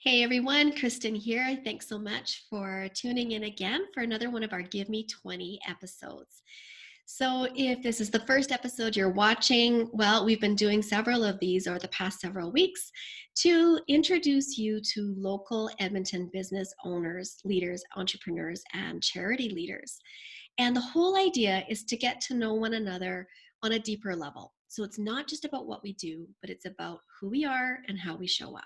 Hey everyone, Kristen here. Thanks so much for tuning in again for another one of our Give Me 20 episodes. So, if this is the first episode you're watching, well, we've been doing several of these over the past several weeks to introduce you to local Edmonton business owners, leaders, entrepreneurs, and charity leaders. And the whole idea is to get to know one another on a deeper level. So, it's not just about what we do, but it's about who we are and how we show up.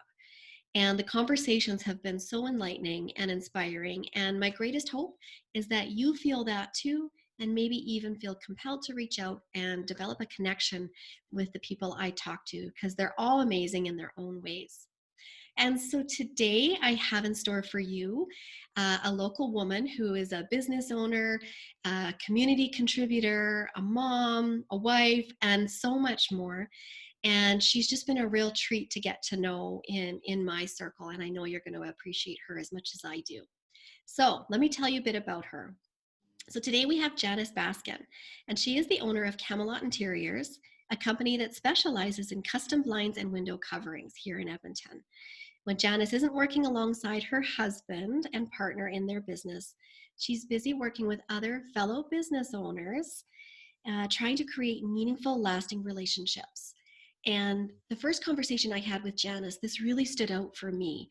And the conversations have been so enlightening and inspiring. And my greatest hope is that you feel that too, and maybe even feel compelled to reach out and develop a connection with the people I talk to, because they're all amazing in their own ways. And so today I have in store for you a local woman who is a business owner, a community contributor, a mom, a wife, and so much more. And she's just been a real treat to get to know in my circle. And I know you're going to appreciate her as much as I do. So let me tell you a bit about her. So today we have Janice Baskin, and she is the owner of Camelot Interiors, a company that specializes in custom blinds and window coverings here in Edmonton. When Janice isn't working alongside her husband and partner in their business, she's busy working with other fellow business owners, trying to create meaningful, lasting relationships. And the first conversation I had with Janice, this really stood out for me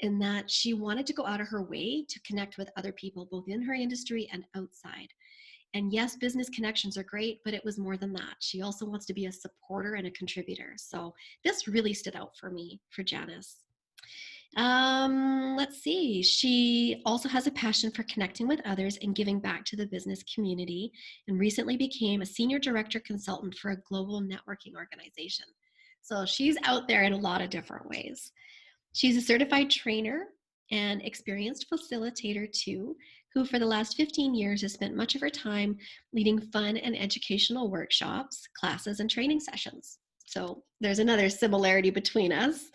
in that she wanted to go out of her way to connect with other people, both in her industry and outside. And yes, business connections are great, but it was more than that. She also wants to be a supporter and a contributor. So this really stood out for me, for Janice. Let's see. She also has a passion for connecting with others and giving back to the business community, and recently became a senior director consultant for a global networking organization. So she's out there in a lot of different ways. She's a certified trainer and experienced facilitator too, who for the last 15 years has spent much of her time leading fun and educational workshops, classes, and training sessions. So there's another similarity between us.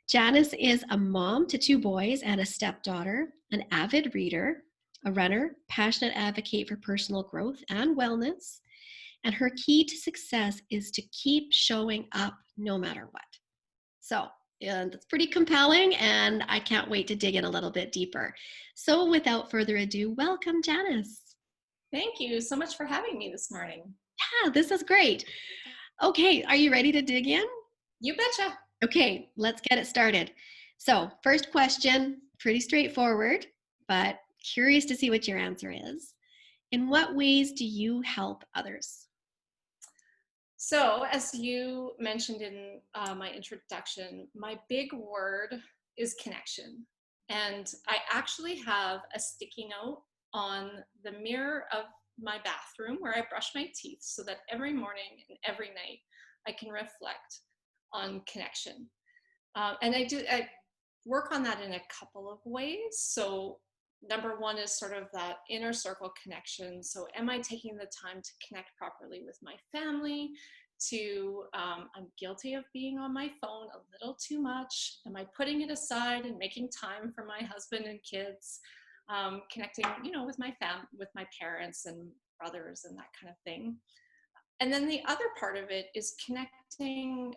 Janice is a mom to two boys and a stepdaughter, an avid reader, a runner, passionate advocate for personal growth and wellness. And her key to success is to keep showing up no matter what. So, and that's pretty compelling, and I can't wait to dig in a little bit deeper. So, without further ado, welcome, Janice. Thank you so much for having me this morning. Yeah, this is great. Okay, are you ready to dig in? You betcha. Okay, let's get it started. So, first question, pretty straightforward, but curious to see what your answer is. In what ways do you help others? So, as you mentioned in my introduction, my big word is connection. And I actually have a sticky note on the mirror of my bathroom where I brush my teeth so that every morning and every night I can reflect on connection. I work on that in a couple of ways. So number one is sort of that inner circle connection. So am I taking the time to connect properly with my family? I'm guilty of being on my phone a little too much. Am I putting it aside and making time for my husband and kids? Connecting, with with my parents and brothers and that kind of thing. And then the other part of it is connecting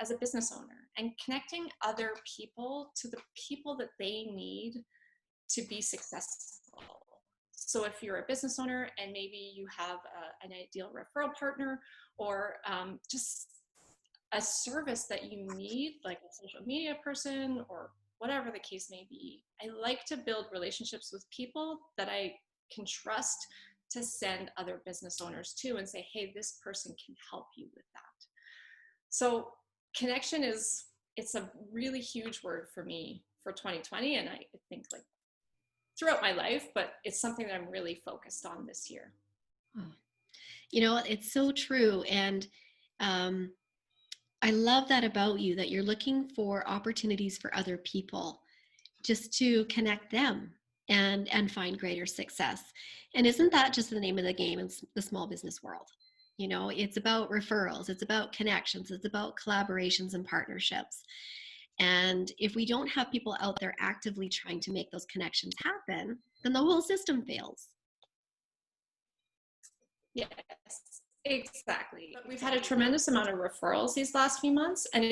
as a business owner and connecting other people to the people that they need to be successful. So if you're a business owner and maybe you have an ideal referral partner or just a service that you need, like a social media person or whatever the case may be, I like to build relationships with people that I can trust to send other business owners to and say, hey, this person can help you with that. So connection it's a really huge word for me for 2020. And I think like throughout my life, but it's something that I'm really focused on this year. It's so true. And I love that about you, that you're looking for opportunities for other people just to connect them and find greater success. And isn't that just the name of the game in the small business world? It's about referrals, it's about connections, it's about collaborations and partnerships. And if we don't have people out there actively trying to make those connections happen, then the whole system fails. Yes, exactly. We've had a tremendous amount of referrals these last few months, and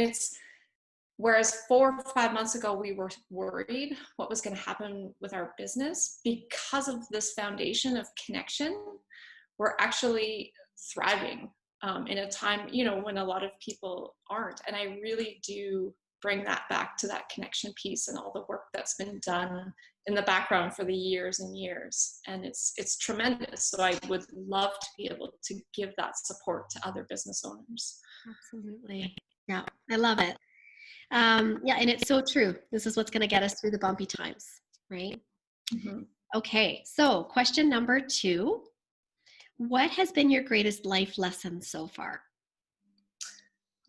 Whereas 4 or 5 months ago, we were worried what was going to happen with our business. Because of this foundation of connection, we're actually thriving in a time, when a lot of people aren't. And I really do bring that back to that connection piece and all the work that's been done in the background for the years and years. And it's tremendous. So I would love to be able to give that support to other business owners. Absolutely. Yeah, I love it. Yeah, and it's so true. This is what's going to get us through the bumpy times, right? Mm-hmm. Okay, so question number 2. What has been your greatest life lesson so far?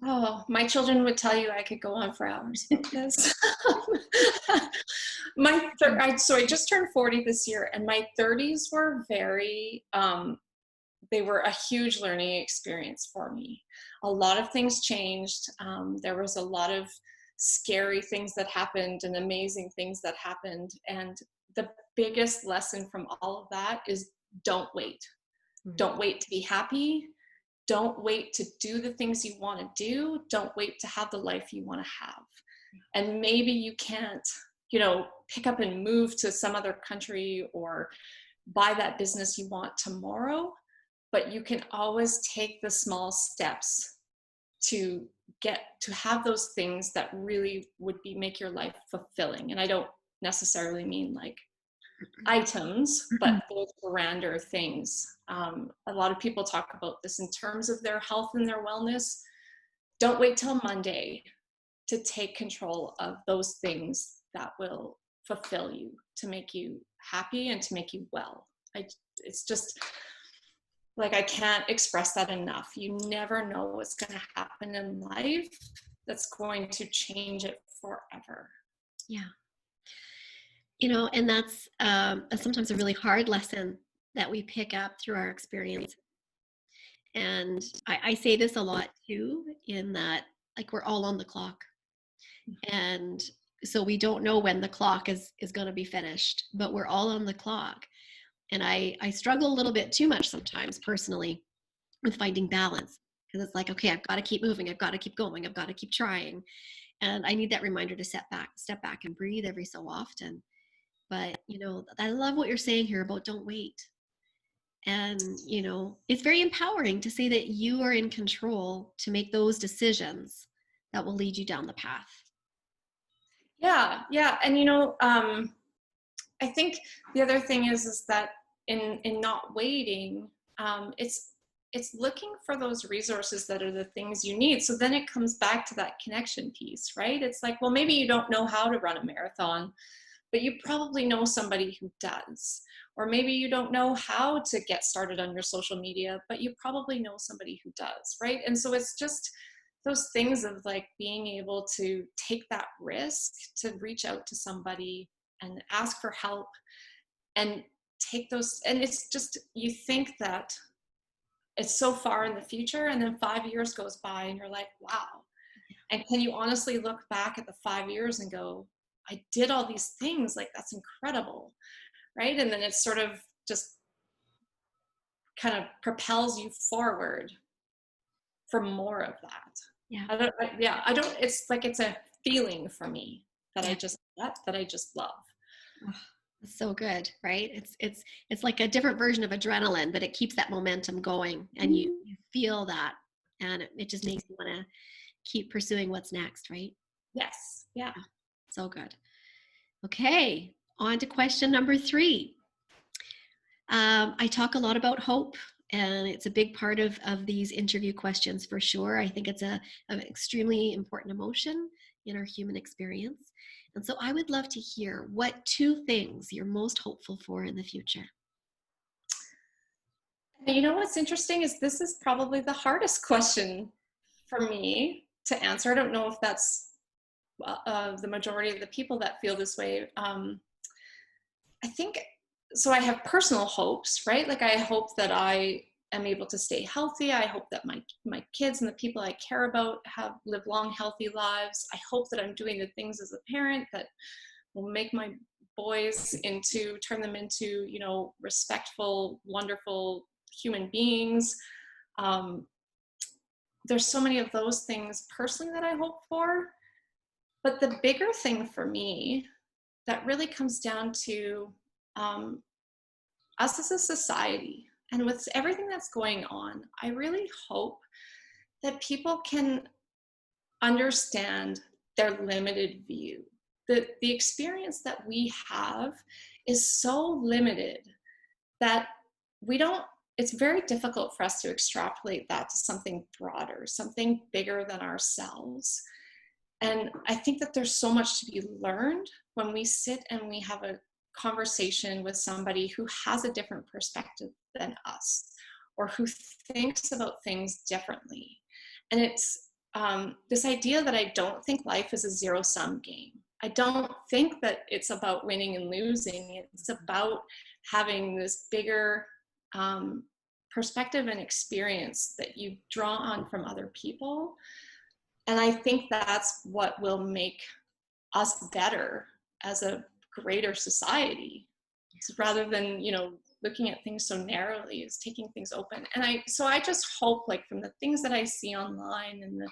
Oh, my children would tell you I could go on for hours about this. So I just turned 40 this year, and my 30s were they were a huge learning experience for me. A lot of things changed. There was a lot of scary things that happened and amazing things that happened. And the biggest lesson from all of that is don't wait. Mm-hmm. Don't wait to be happy. Don't wait to do the things you want to do. Don't wait to have the life you want to have. And maybe you can't, pick up and move to some other country or buy that business you want tomorrow, but you can always take the small steps to get to have those things that really would make your life fulfilling. And I don't necessarily mean like items, but those grander things. A lot of people talk about this in terms of their health and their wellness. Don't wait till Monday to take control of those things that will fulfill you, to make you happy and to make you well. It's just like, I can't express that enough. You never know what's going to happen in life that's going to change it forever. Yeah. And that's sometimes a really hard lesson that we pick up through our experience. And I say this a lot too, in that, like, we're all on the clock. And so we don't know when the clock is going to be finished, but we're all on the clock. And I struggle a little bit too much sometimes personally with finding balance, because it's like, okay, I've got to keep moving. I've got to keep going. I've got to keep trying. And I need that reminder to step back and breathe every so often. But, I love what you're saying here about don't wait. And, it's very empowering to say that you are in control to make those decisions that will lead you down the path. Yeah. And, I think the other thing is that in not waiting, it's looking for those resources that are the things you need. So then it comes back to that connection piece, right? It's like, well, maybe you don't know how to run a marathon, but you probably know somebody who does. Or maybe you don't know how to get started on your social media, but you probably know somebody who does, right? And so it's just those things of like being able to take that risk to reach out to somebody and ask for help and take those. And it's just, you think that it's so far in the future, and then 5 years goes by and you're like, wow. And can you honestly look back at the 5 years and go, I did all these things, like that's incredible, right? And then it's sort of just kind of propels you forward for more of that. Yeah. I don't, it's like, it's a feeling for me that I just love. Oh, that's so good, right? It's like a different version of adrenaline, but it keeps that momentum going, and you feel that, and it just makes you want to keep pursuing what's next, right? Yes. Yeah. So good. Okay, on to question number 3. I talk a lot about hope, and it's a big part of these interview questions for sure. I think it's an extremely important emotion in our human experience. And so I would love to hear what 2 things you're most hopeful for in the future. You know what's interesting is this is probably the hardest question for me to answer. I don't know if that's the majority of the people that feel this way. I think, so I have personal hopes, right? Like, I hope that I am able to stay healthy. I hope that my kids and the people I care about live long, healthy lives. I hope that I'm doing the things as a parent that will make my boys turn them into, respectful, wonderful human beings. There's so many of those things personally that I hope for. But the bigger thing for me that really comes down to um, us as a society, and with everything that's going on, I really hope that people can understand their limited view. The experience that we have is so limited that we don't, it's very difficult for us to extrapolate that to something broader, something bigger than ourselves. And I think that there's so much to be learned when we sit and we have a conversation with somebody who has a different perspective than us, or who thinks about things differently. And it's this idea that I don't think life is a zero-sum game. I don't think that it's about winning and losing. It's about having this bigger perspective and experience that you draw on from other people. And I think that's what will make us better as a greater society, rather than, you know, looking at things so narrowly, is taking things open. And I just hope, like, from the things that I see online and the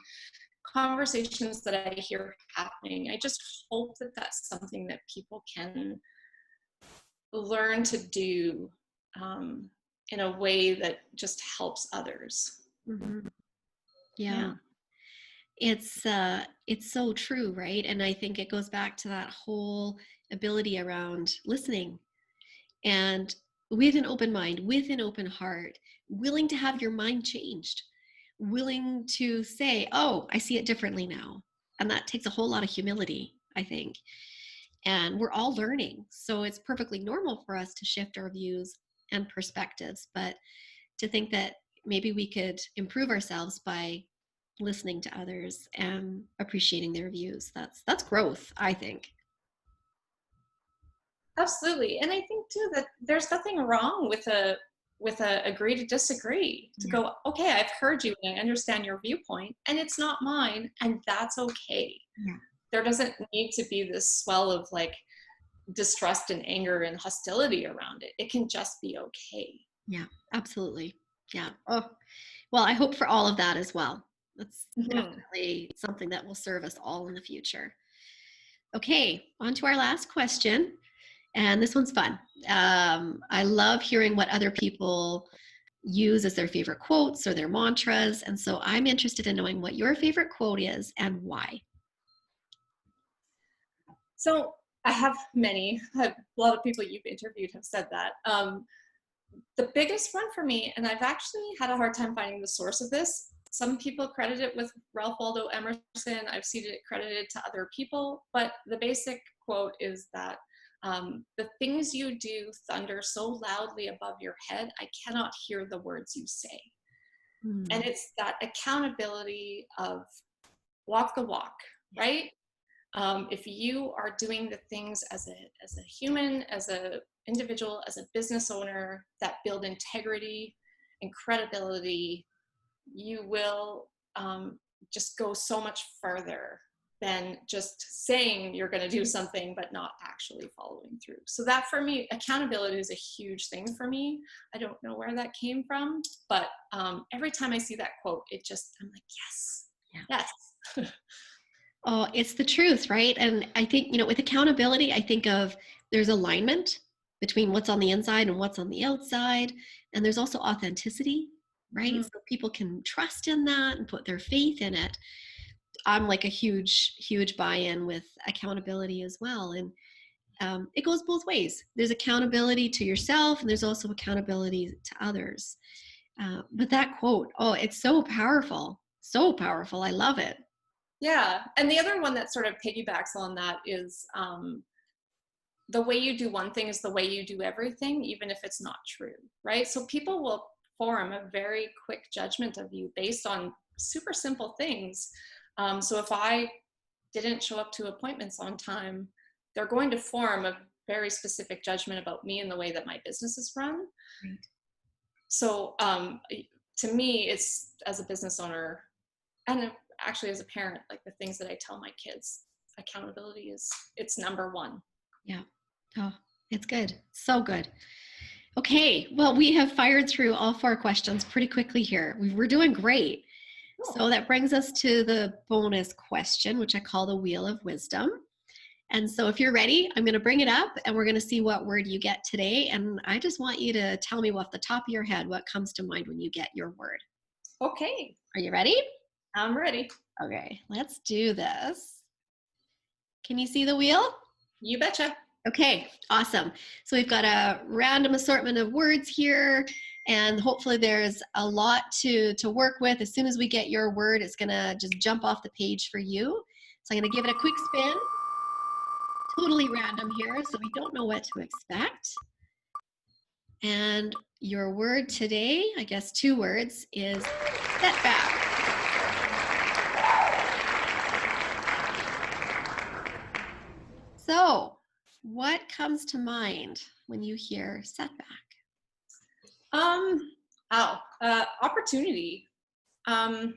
conversations that I hear happening, I just hope that that's something that people can learn to do in a way that just helps others. Mm-hmm. Yeah. It's so true, right? And I think it goes back to that whole ability around listening, and with an open mind, with an open heart, willing to have your mind changed, willing to say, oh, I see it differently now. And that takes a whole lot of humility, I think. And we're all learning. So it's perfectly normal for us to shift our views and perspectives. But to think that maybe we could improve ourselves by listening to others and appreciating their views, that's growth, I think. Absolutely. And I think too that there's nothing wrong with a agree to disagree, to go, okay, I've heard you and I understand your viewpoint and it's not mine, and that's okay. Yeah. There doesn't need to be this swell of like distrust and anger and hostility around it. It can just be okay. Yeah, absolutely. Yeah. Oh, well, I hope for all of that as well. That's Mm-hmm. definitely something that will serve us all in the future. Okay, on to our last question. And this one's fun. I love hearing what other people use as their favorite quotes or their mantras. And so I'm interested in knowing what your favorite quote is and why. So I have many. A lot of people you've interviewed have said that. The biggest one for me, and I've actually had a hard time finding the source of this. Some people credit it with Ralph Waldo Emerson. I've seen it credited to other people, but the basic quote is that the things you do thunder so loudly above your head, I cannot hear the words you say. And it's that accountability of walk the walk, right? If you are doing the things as a human, as a individual, as a business owner that build integrity and credibility, you will just go so much further than just saying you're going to do something but not actually following through. So that, for me, accountability is a huge thing for me. I don't know where that came from, but every time I see that quote, I'm like, yes, Yeah. yes. Oh, it's the truth, right? And I think, with accountability, I think of there's alignment between what's on the inside and what's on the outside. And there's also authenticity, right? Mm-hmm. So people can trust in that and put their faith in it. I'm like a huge, huge buy-in with accountability as well. And it goes both ways. There's accountability to yourself, and there's also accountability to others. But that quote, oh, it's so powerful. So powerful. I love it. Yeah. And the other one that sort of piggybacks on that is the way you do one thing is the way you do everything, even if it's not true, right? So people will form a very quick judgment of you based on super simple things. So if I didn't show up to appointments on time, they're going to form a very specific judgment about me and the way that my business is run. Right. So to me, it's, as a business owner and actually as a parent, like the things that I tell my kids, accountability it's number one. Yeah. Oh, it's good. So good. Okay. Well, we have fired through all 4 questions pretty quickly here. We're doing great. Oh, So that brings us to the bonus question, which I call the Wheel of Wisdom. And so if you're ready, I'm going to bring it up and we're going to see what word you get today. And I just want you to tell me off the top of your head what comes to mind when you get your word. okay. Are you ready? I'm ready. Okay, let's do this. Can you see the wheel? You betcha. Okay, awesome. So we've got a random assortment of words here, and hopefully there's a lot to work with. As soon as we get your word, it's gonna just jump off the page for you. So I'm gonna give it a quick spin. Totally random here, so we don't know what to expect. And your word today, I guess 2 words, is setback. So, what comes to mind when you hear setback? Opportunity. I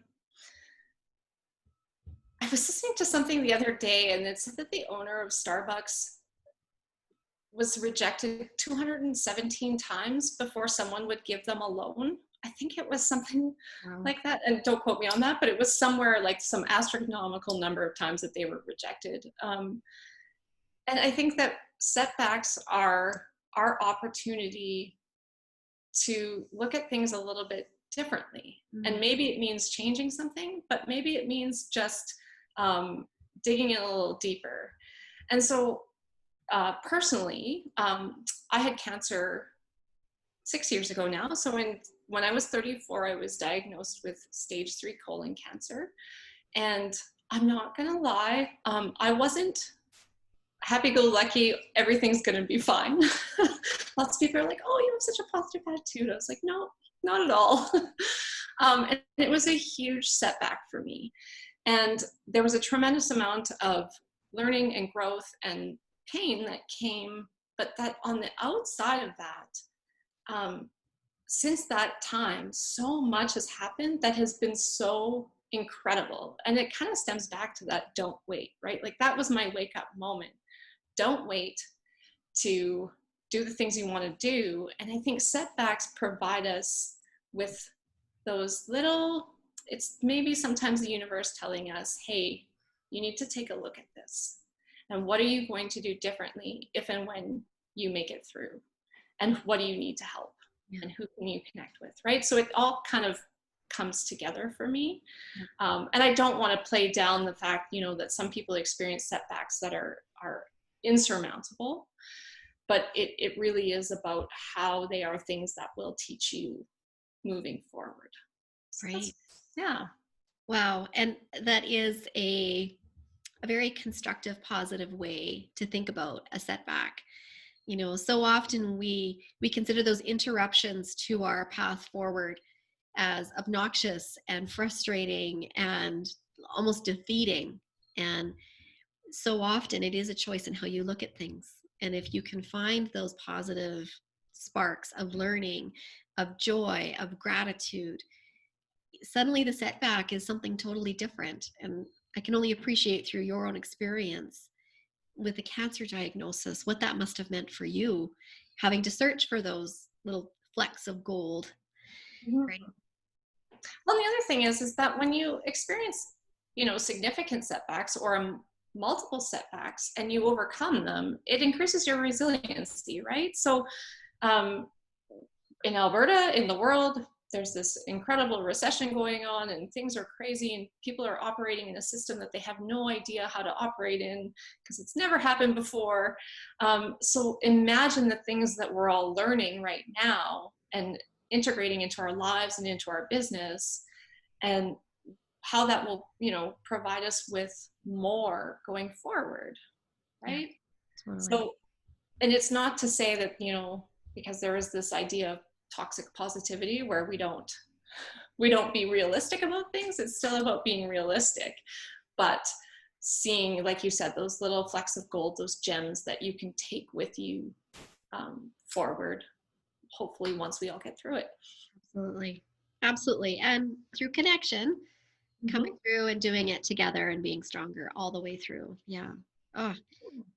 was listening to something the other day, and it said that the owner of Starbucks was rejected 217 times before someone would give them a loan. I think it was something like that, and don't quote me on that, but it was somewhere like some astronomical number of times that they were rejected. And I think that setbacks are our opportunity to look at things a little bit differently. And maybe it means changing something, but maybe it means just digging in a little deeper. And so personally, I had cancer 6 years ago now. So when I was 34, I was diagnosed with stage 3 colon cancer. And I'm not gonna lie, I wasn't happy-go-lucky, everything's gonna be fine. Lots of people are like, oh, you have such a positive attitude. I was like, no, not at all. And it was a huge setback for me. And there was a tremendous amount of learning and growth and pain that came, but that on the outside of that, since that time, so much has happened that has been so incredible. And it kind of stems back to that don't wait, right? Like that was my wake up moment. Don't wait to do the things you want to do. And I think setbacks provide us with those little, it's maybe sometimes the universe telling us, hey, you need to take a look at this. And what are you going to do differently if and when you make it through? And what do you need to help? And who can you connect with, right? So it all kind of comes together for me. And I don't want to play down the fact, that some people experience setbacks that are insurmountable, but it really is about how they are things that will teach you moving forward. So Right. Yeah. Wow. And that is a very constructive, positive way to think about a setback. So often we consider those interruptions to our path forward as obnoxious and frustrating and almost defeating. And so often it is a choice in how you look at things. And if you can find those positive sparks of learning, of joy, of gratitude, suddenly the setback is something totally different. And I can only appreciate through your own experience with the cancer diagnosis what that must have meant for you, having to search for those little flecks of gold. Right. Well, the other thing is that when you experience, significant setbacks or multiple setbacks and you overcome them, it increases your resiliency, right? So in Alberta, in the world, there's this incredible recession going on and things are crazy and people are operating in a system that they have no idea how to operate in because it's never happened before. So imagine the things that we're all learning right now and integrating into our lives and into our business, and how that will, provide us with more going forward, right? Yeah, totally. So, and it's not to say that, because there is this idea of toxic positivity where we don't be realistic about things. It's still about being realistic, but seeing, like you said, those little flecks of gold, those gems that you can take with you forward, hopefully once we all get through it. Absolutely. And through connection, coming through and doing it together and being stronger all the way through. Yeah. Oh,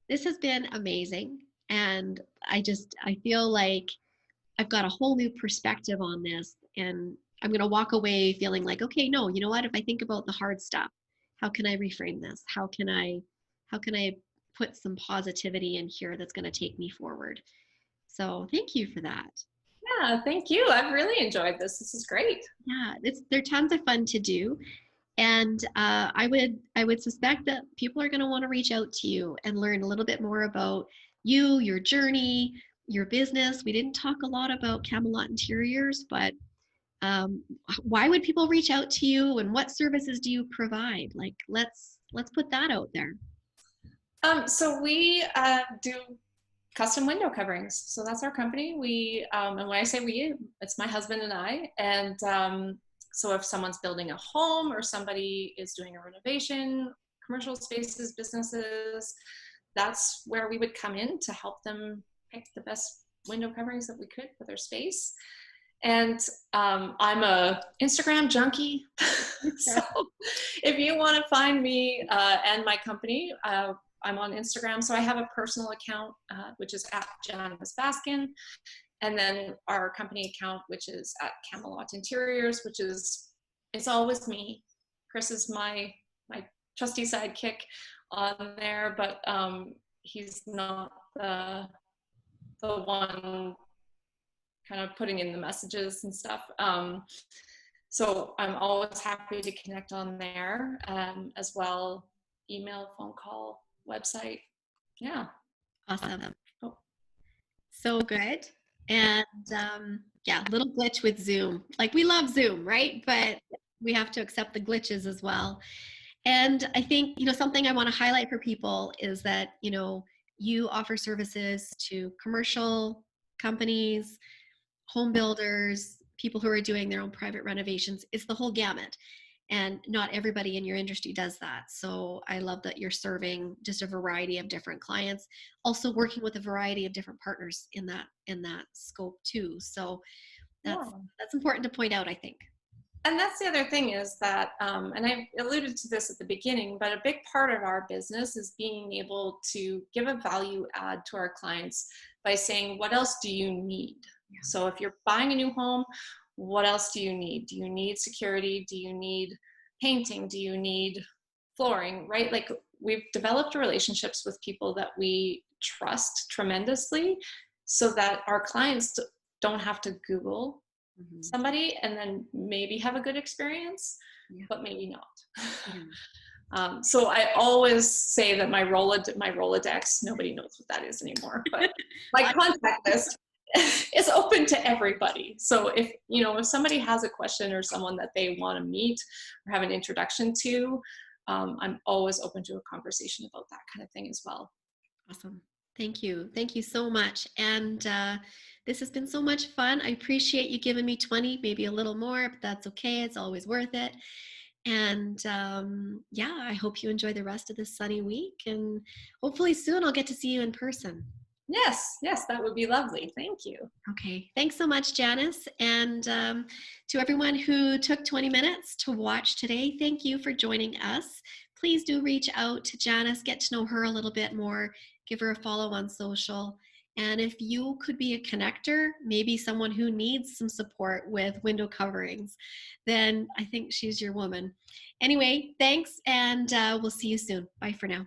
this has been amazing. And I feel like I've got a whole new perspective on this. And going to walk away feeling like, okay, no, you know what? If I think about the hard stuff, how can I reframe this? How can I put some positivity in here that's going to take me forward? So thank you for that. Yeah, thank you. I've really enjoyed this. This is great. Yeah, they're tons of fun to do. And I would suspect that people are going to want to reach out to you and learn a little bit more about you, your journey, your business. We didn't talk a lot about Camelot Interiors, but um, why would people reach out to you, and what services do you provide? Like, let's put that out there. So we do custom window coverings. So that's our company. And when I say we, it's my husband and I. And so if someone's building a home or somebody is doing a renovation, commercial spaces, businesses, that's where we would come in to help them pick the best window coverings that we could for their space. And I'm a Instagram junkie. So if you want to find me and my company, I'm on Instagram. So I have a personal account, which is at Janice Baskin. And then our company account, which is at Camelot Interiors, it's always me. Chris is my trusty sidekick on there, but he's not the one kind of putting in the messages and stuff. So I'm always happy to connect on there as well. Email, phone call, website. Yeah. Awesome. Oh, so good. And yeah, little glitch with Zoom. Like, we love Zoom, right? But we have to accept the glitches as well. And I think, something I want to highlight for people is that, you offer services to commercial companies, home builders, people who are doing their own private renovations. It's the whole gamut. And not everybody in your industry does that. So I love that you're serving just a variety of different clients, also working with a variety of different partners in that scope too. So that's important to point out, I think. And that's the other thing is that, and I alluded to this at the beginning, but a big part of our business is being able to give a value add to our clients by saying, what else do you need? Yeah. So if you're buying a new home, what else do you need? Do you need security? Do you need painting? Do you need flooring, right? Like, we've developed relationships with people that we trust tremendously so that our clients don't have to Google somebody and then maybe have a good experience, but maybe not. So I always say that my Rolodex, nobody knows what that is anymore, but my contact list is open to everybody. So if somebody has a question or someone that they want to meet or have an introduction to, I'm always open to a conversation about that kind of thing as well. Awesome. Thank you. Thank you so much. And this has been so much fun. I appreciate you giving me 20, maybe a little more, but that's okay. It's always worth it. And yeah, I hope you enjoy the rest of this sunny week. And hopefully soon I'll get to see you in person. Yes, that would be lovely. Thank you. Okay. Thanks so much, Janice. And to everyone who took 20 minutes to watch today, thank you for joining us. Please do reach out to Janice, get to know her a little bit more, give her a follow on social. And if you could be a connector, maybe someone who needs some support with window coverings, then I think she's your woman. Anyway, thanks, and we'll see you soon. Bye for now.